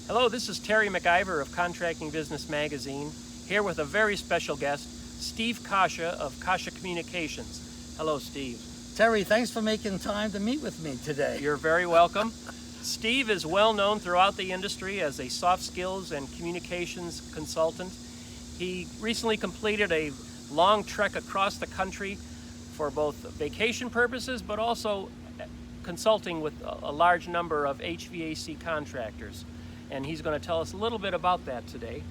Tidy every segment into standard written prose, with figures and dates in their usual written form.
Hello, this is Terry McIver of Contracting Business Magazine, here with a very special guest, Steve Coscia of Coscia Communications. Hello, Steve. Terry, thanks for making time to meet with me today. You're very welcome. Steve is well known throughout the industry as a soft skills and communications consultant. He recently completed a long trek across the country for both vacation purposes, but also consulting with a large number of HVAC contractors. And he's going to tell us a little bit about that today.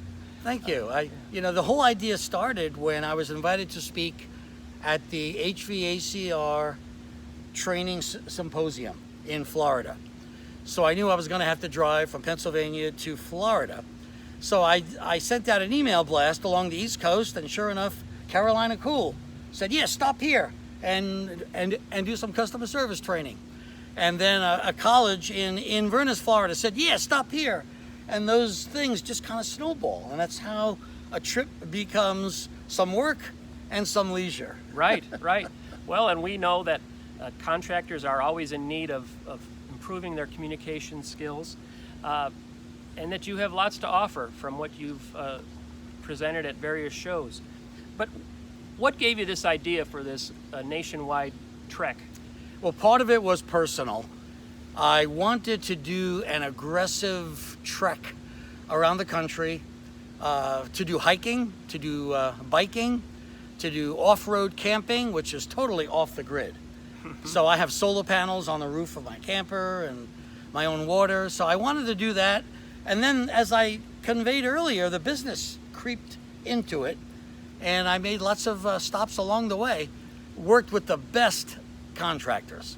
Thank you. The whole idea started when I was invited to speak at the HVACR training symposium in Florida. So I knew I was going to have to drive from Pennsylvania to Florida. So I sent out an email blast along the East Coast, and sure enough, Carolina Cool said, yeah, stop here and do some customer service training. And then a college in Inverness, Florida said, yeah, stop here. And those things just kind of snowball. And that's how a trip becomes some work and some leisure. Right. Well, and we know that contractors are always in need of improving their communication skills, and that you have lots to offer from what you've presented at various shows. But what gave you this idea for this nationwide trek? Well, part of it was personal. I wanted to do an aggressive trek around the country, to do hiking, to do biking, to do off-road camping, which is totally off the grid. So I have solar panels on the roof of my camper and my own water. So I wanted to do that. And then, as I conveyed earlier, the business creeped into it. And I made lots of stops along the way, worked with the best contractors.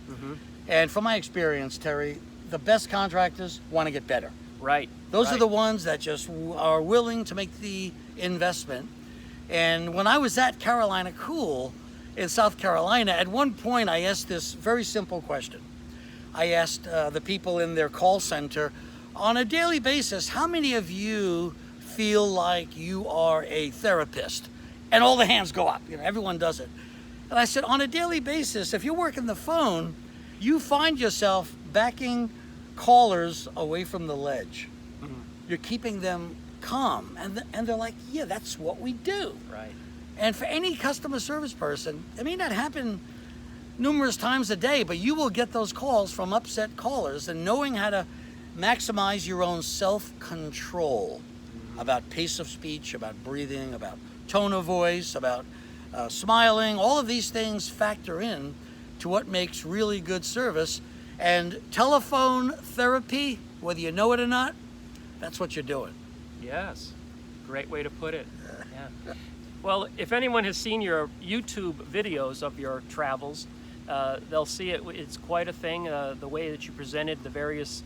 And from my experience, Terry, the best contractors want to get better. Right. Those are the ones that just are willing to make the investment. And when I was at Carolina Cool in South Carolina, at one point I asked this very simple question. I asked the people in their call center, on a daily basis, how many of you feel like you are a therapist? And all the hands go up. Everyone does it. And I said, on a daily basis, if you're working the phone, you find yourself backing callers away from the ledge. You're keeping them calm. And they're like, yeah, that's what we do. Right. And for any customer service person, it may not happen numerous times a day, but you will get those calls from upset callers, and knowing how to maximize your own self-control about pace of speech, about breathing, about tone of voice, about smiling, all of these things factor in to what makes really good service. And telephone therapy, whether you know it or not, that's what you're doing. Yes, great way to put it. Yeah. Well, if anyone has seen your YouTube videos of your travels, they'll see it. It's quite a thing, the way that you presented the various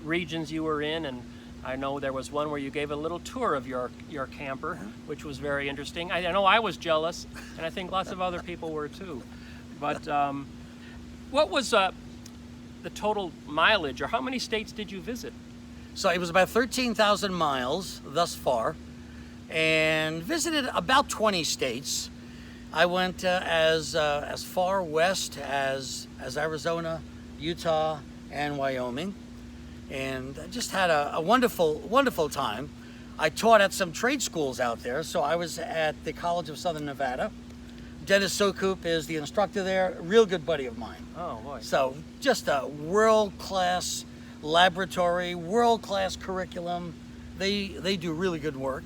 regions you were in. And I know there was one where you gave a little tour of your camper, which was very interesting. I know I was jealous, and I think lots of other people were too. But what was the total mileage, or how many states did you visit? So it was about 13,000 miles thus far, and visited about 20 states. I went as far west as Arizona, Utah, and Wyoming, and I just had a wonderful time. I taught at some trade schools out there, so I was at the College of Southern Nevada. Dennis Sokup is the instructor there, a real good buddy of mine. Oh, boy. So just a world-class laboratory, world-class curriculum. They do really good work.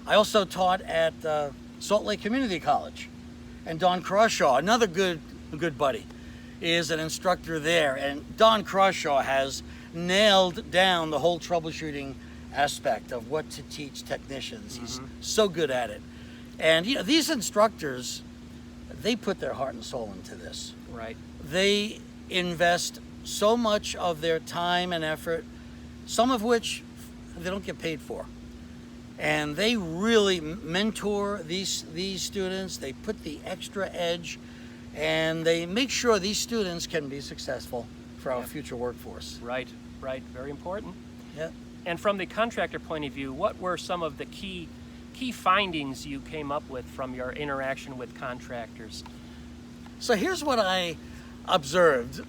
I also taught at Salt Lake Community College, and Don Coscia, another good buddy, is an instructor there. And Don Coscia has nailed down the whole troubleshooting aspect of what to teach technicians. He's so good at it. And these instructors, they put their heart and soul into this. Right. They invest so much of their time and effort, some of which they don't get paid for. And they really mentor these students. They put the extra edge, and they make sure these students can be successful for our future workforce. Right. Very important. Yeah. And from the contractor point of view, what were some of the key findings you came up with from your interaction with contractors? So here's what I observed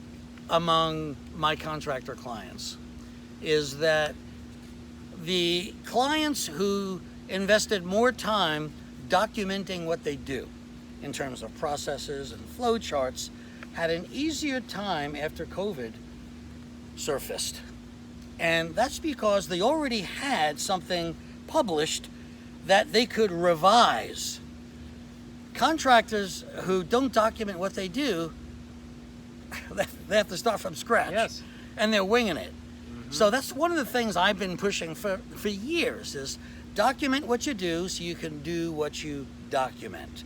among my contractor clients, is that the clients who invested more time documenting what they do in terms of processes and flow charts had an easier time after COVID surfaced. And that's because they already had something published that they could revise. Contractors who don't document what they do, they have to start from scratch. Yes. And they're winging it. So that's one of the things I've been pushing for years is document what you do so you can do what you document.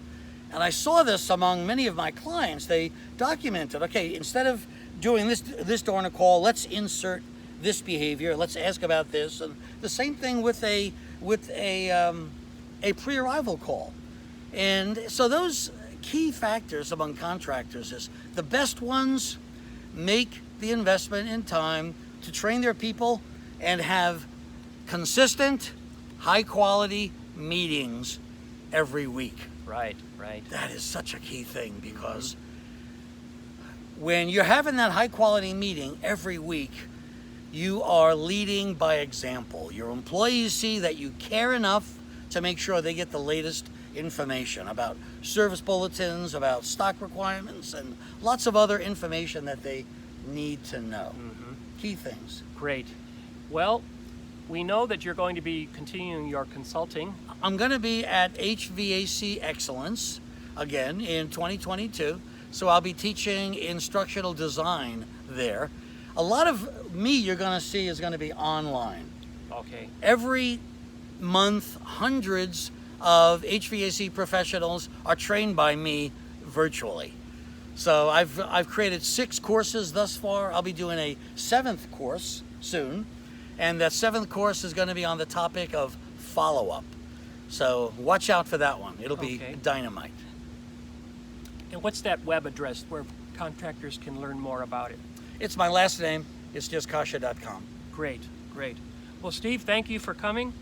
And I saw this among many of my clients. They documented, okay, instead of doing this during a call, let's insert this behavior, let's ask about this. And the same thing with a pre-arrival call. And so those key factors among contractors is the best ones make the investment in time to train their people and have consistent, high-quality meetings every week. Right, right. That is such a key thing because when you're having that high-quality meeting every week, you are leading by example. Your employees see that you care enough to make sure they get the latest information about service bulletins, about stock requirements, and lots of other information that they need to know. Key things. Great. Well, we know that you're going to be continuing your consulting. I'm going to be at HVAC Excellence again in 2022. So I'll be teaching instructional design there. A lot of me you're going to see is going to be online. Okay. Every month, hundreds of HVAC professionals are trained by me virtually. So I've created 6 courses thus far. I'll be doing a 7th course soon. And that 7th course is going to be on the topic of follow-up. So watch out for that one. It'll be dynamite. And what's that web address where contractors can learn more about it? It's my last name. It's just Coscia.com. Great, great. Well, Steve, thank you for coming.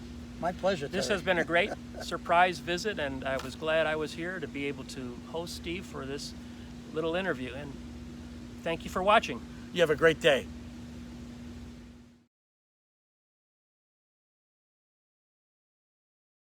My pleasure, This Terry. has been a great surprise visit, and I was glad I was here to be able to host Steve for this little interview. And thank you for watching. You have a great day.